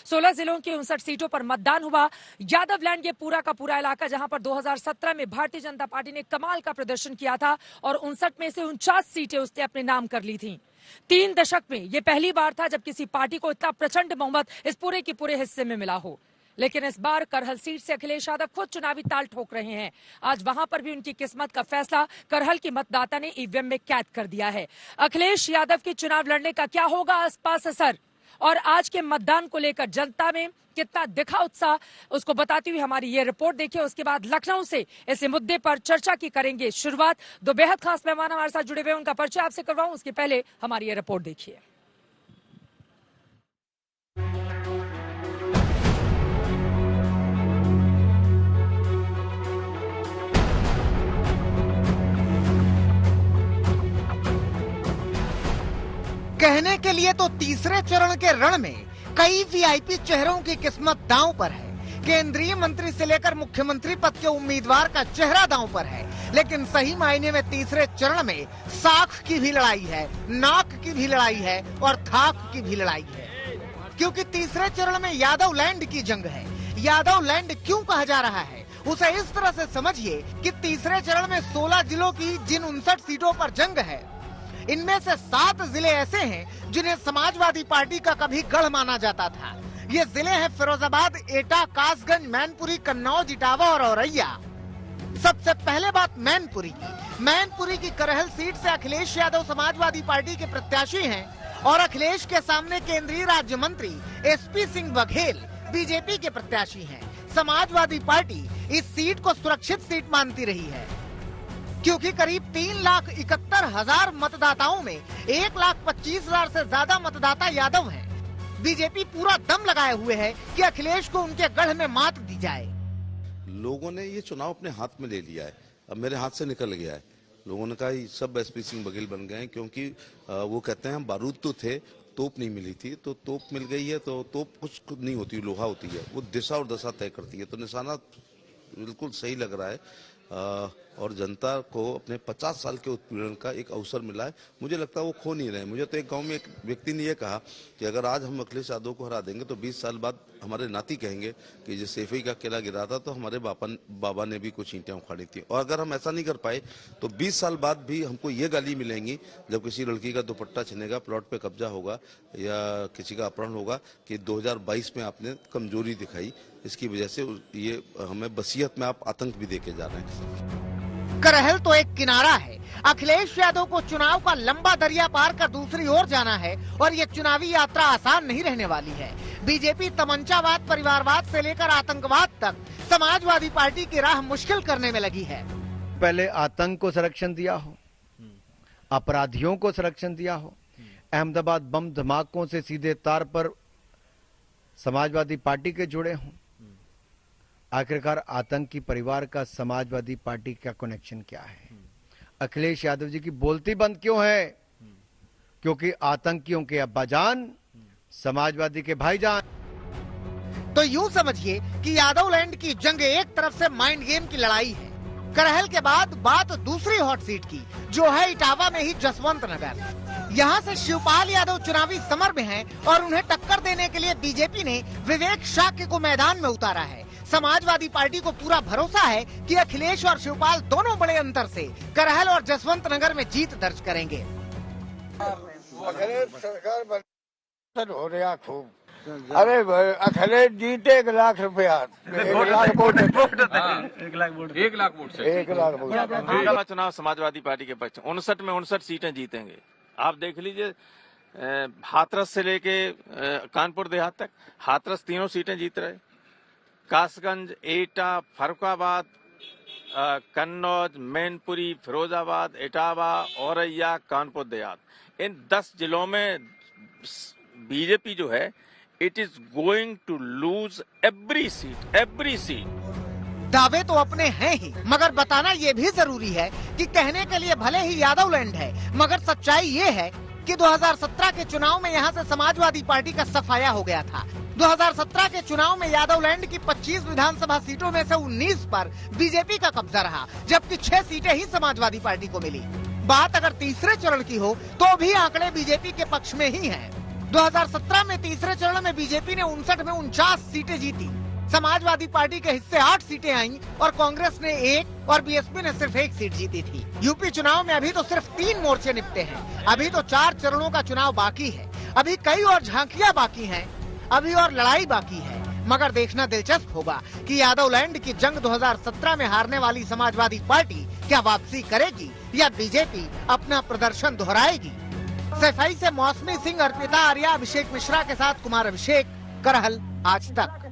16 जिलों की 59 सीटों पर मतदान हुआ। यादव लैंड ये पूरा का पूरा इलाका जहां पर 2017 में भारतीय जनता पार्टी ने कमाल का प्रदर्शन किया था और 59 में से 49 सीटें उसने अपने नाम कर ली थी। 3 दशक में ये पहली बार था जब किसी पार्टी को इतना प्रचंड बहुमत इस पूरे के पूरे हिस्से में मिला हो। लेकिन इस बार करहल सीट से अखिलेश यादव खुद चुनावी ताल ठोक रहे हैं। आज वहां पर भी उनकी किस्मत का फैसला करहल की मतदाता ने ईवीएम में कैद कर दिया है। अखिलेश यादव के चुनाव लड़ने का क्या होगा आसपास असर और आज के मतदान को लेकर जनता में कितना दिखा उत्साह, उसको बताती हुई हमारी ये रिपोर्ट देखिए। उसके बाद लखनऊ से इस मुद्दे पर चर्चा की करेंगे शुरुआत। 2 बेहद खास मेहमान हमारे साथ जुड़े हुए, उनका परिचय आपसे करवाऊं उसके पहले हमारी ये रिपोर्ट देखिए। कहने के लिए तो तीसरे चरण के रण में कई वीआईपी चेहरों की किस्मत दांव पर है। केंद्रीय मंत्री से लेकर मुख्यमंत्री पद के उम्मीदवार का चेहरा दांव पर है। लेकिन सही मायने में तीसरे चरण में साख की भी लड़ाई है, नाक की भी लड़ाई है और थाक की भी लड़ाई है, क्योंकि तीसरे चरण में यादव लैंड की जंग है। यादव लैंड क्यों कहा जा रहा है उसे इस तरह से समझिए कि तीसरे चरण में 16 जिलों की जिन 59 सीटों पर जंग है, इनमें से 7 जिले ऐसे हैं जिन्हें समाजवादी पार्टी का कभी गढ़ माना जाता था। ये जिले हैं फिरोजाबाद, एटा, कासगंज, मैनपुरी, कन्नौज, इटावा और औरैया। सबसे पहले बात मैनपुरी की। मैनपुरी की करहल सीट से अखिलेश यादव समाजवादी पार्टी के प्रत्याशी हैं और अखिलेश के सामने केंद्रीय राज्य मंत्री एसपी सिंह बघेल बीजेपी के प्रत्याशी हैं। समाजवादी पार्टी इस सीट को सुरक्षित सीट मानती रही है, क्योंकि करीब 3,71,000 मतदाताओं में 1,25,000 से ज्यादा मतदाता यादव हैं। बीजेपी पूरा दम लगाए हुए है कि अखिलेश को उनके गढ़ में मात दी जाए। लोगों ने ये चुनाव अपने हाथ में ले लिया है, अब मेरे हाथ से निकल गया है। लोगों ने कहा ये सब एसपी सिंह बघेल बन गए हैं, क्योंकि वो कहते हैं हम बारूद तो थे, तोप नहीं मिली थी, तो तोप मिल गई है। तो तोप कुछ नहीं होती, लोहा होती है, वो दिशा और दशा तय करती है। तो निशाना बिल्कुल सही लग रहा है और जनता को अपने 50 साल के उत्पीड़न का एक अवसर मिला है। मुझे लगता है वो खो नहीं रहे। मुझे तो एक गांव में एक व्यक्ति ने ये कहा कि अगर आज हम अखिलेश यादव को हरा देंगे तो 20 साल बाद हमारे नाती कहेंगे कि जब सेफई का किला गिरा था तो हमारे बाबा ने भी कुछ ईंटें उखाड़ी थी। और अगर हम ऐसा नहीं कर पाए तो 20 साल बाद भी हमको ये गाली मिलेंगी जब किसी लड़की का दुपट्टा छिनेगा, प्लॉट पे कब्जा होगा या किसी का अपहरण होगा कि 2022 में आपने कमजोरी दिखाई, इसकी वजह से ये हमें बसियत में आप आतंक भी देके जा रहे हैं। करहल तो एक किनारा है। अखिलेश यादव को चुनाव का लंबा दरिया पार कर दूसरी ओर जाना है और ये चुनावी यात्रा आसान नहीं रहने वाली है। बीजेपी तमंचावाद, परिवारवाद से लेकर आतंकवाद तक समाजवादी पार्टी की राह मुश्किल करने में लगी है। पहले आतंक को संरक्षण दिया हो, अपराधियों को संरक्षण दिया हो, अहमदाबाद बम धमाकों से सीधे तार पर समाजवादी पार्टी के जुड़े हों। आखिरकार आतंकी परिवार का समाजवादी पार्टी का कनेक्शन क्या है? अखिलेश यादव जी की बोलती बंद क्यों है? क्योंकि आतंकियों के अब्बाजान समाजवादी के भाईजान। तो यूं समझिए कि यादव लैंड की जंग एक तरफ से माइंड गेम की लड़ाई है। करहल के बाद बात दूसरी हॉट सीट की, जो है इटावा में ही जसवंत नगर। यहाँ से शिवपाल यादव चुनावी समर में हैं और उन्हें टक्कर देने के लिए बीजेपी ने विवेक शाक्य को मैदान में उतारा है। समाजवादी पार्टी को पूरा भरोसा है कि अखिलेश और शिवपाल दोनों बड़े अंतर से करहल और जसवंत नगर में जीत दर्ज करेंगे। अखिलेश सरकार हो रहा खूब। अरे अखिलेश जीते 1 लाख रुपया, 1 लाख वोट, 1 लाख वोट से 1 लाख वोट। चुनाव समाजवादी पार्टी के पक्ष 59 में 59 सीटें जीतेंगे। आप देख लीजिए, हाथरस से लेके कानपुर देहात तक हाथरस तीनों सीटें जीत रहे। कासगंज, एटा, फरुखाबाद, कन्नौज, मैनपुरी, फिरोजाबाद, इटावा, औरैया, कानपुर देहात, इन 10 जिलों में बीजेपी जो है it is going to lose every seat. दावे तो अपने हैं ही, मगर बताना ये भी जरूरी है कि कहने के लिए भले ही यादव लैंड है, मगर सच्चाई ये है कि 2017 के चुनाव में यहाँ से समाजवादी पार्टी का सफाया हो गया था। 2017 के चुनाव में यादव लैंड की 25 विधानसभा सीटों में से 19 पर बीजेपी का कब्जा रहा, जबकि 6 सीटें ही समाजवादी पार्टी को मिली। बात अगर तीसरे चरण की हो तो भी आंकड़े बीजेपी के पक्ष में ही हैं। 2017 में तीसरे चरण में बीजेपी ने 59 में 49 सीटें जीती। समाजवादी पार्टी के हिस्से 8 सीटें आईं और कांग्रेस ने 1 और बीएसपी ने सिर्फ 1 सीट जीती थी। यूपी चुनाव में अभी तो सिर्फ 3 मोर्चे निपटे हैं। अभी तो 4 चरणों का चुनाव बाकी है। अभी कई और झांकियां बाकी हैं। अभी और लड़ाई बाकी है। मगर देखना दिलचस्प होगा कि यादवलैंड की जंग 2017 में हारने वाली समाजवादी पार्टी क्या वापसी करेगी या बीजेपी अपना प्रदर्शन दोहराएगी। सफाई से मौसमी सिंह, अर्पिता आर्या, अभिषेक मिश्रा के साथ कुमार अभिषेक, करहल, आज तक।